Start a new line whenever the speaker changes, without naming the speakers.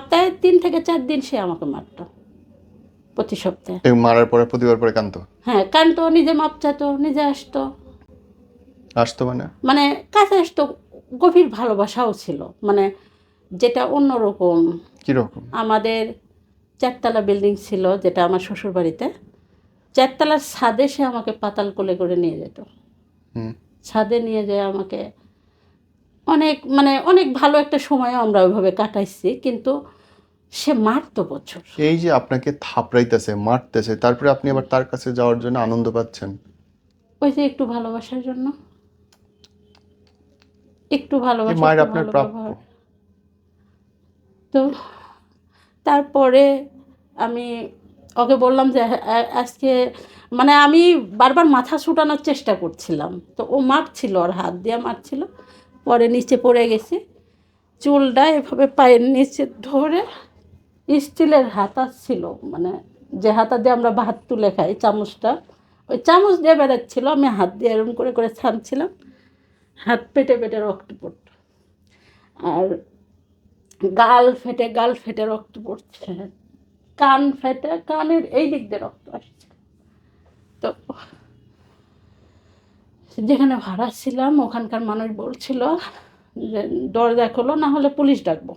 সপ্তাহে 3 থেকে 4 দিন সে আমাকে মারতো, প্রতি সপ্তাহে।
এই মারার পরে প্রতিবার পরে কাঁদতো?
হ্যাঁ, কানতো, নিজে মাপ চাইতো, নিজে আসতো,
আসতো মানে?
মানে কাছে আসতো। গভীর ভালোবাসাও ছিল, মানে যেটা অন্যরকম।
কিরকম?
আমাদের 4 তলা বিল্ডিং ছিল, যেটা আমার শ্বশুর বাড়িতে। 4 তলার ছাদে সে আমাকে পাতাল কোলে করে নিয়ে যেত।
হুম।
ছাদে নিয়ে যায় আমাকে, অনেক মানে অনেক ভালো একটা সময়ও আমরা ওইভাবে কাটাইছি, কিন্তু সে মারতো প্রচুর।
এই যে আপনাকে থাপড়াইতেছে, মারতেছে, তারপরে আপনি আবার তার কাছে যাওয়ার জন্য আনন্দ পাচ্ছেন?
ওই যে একটু ভালোবাসার জন্য, একটু
এই
ভালোবাসা,
মায়ের
একটু
আপনার
ভালো
প্রাপ্য?
ব্যবহার। তো তারপরে আমি ওকে বললাম যে আজকে, মানে আমি বারবার মাথা ছুটানোর চেষ্টা করছিলাম, তো ও মারছিল, ওর হাত দিয়ে মারছিল। পরে নিচে পড়ে গেছি, চুলটা এভাবে পায়ের নিচে ধরে, স্টিলের হাতা ছিল, মানে যে হাতা দিয়ে আমরা ভাত তুলে খাই, চামচটা, ওই চামচ দিয়ে বেড়াচ্ছিল, আমি হাত দিয়ে এরম করে করে ছানছিলাম, হাত পেটে পেটে রক্ত পড়তো, আর গাল ফেটে রক্ত পড়ছে, কান ফেটে, কানের এই দিক দিয়ে রক্ত আসছে। তো যেখানে ভাড়া ছিলাম ওখানকার মানুষ বলছিল যে দরজা খোলো, না হলে পুলিশ ডাকবো।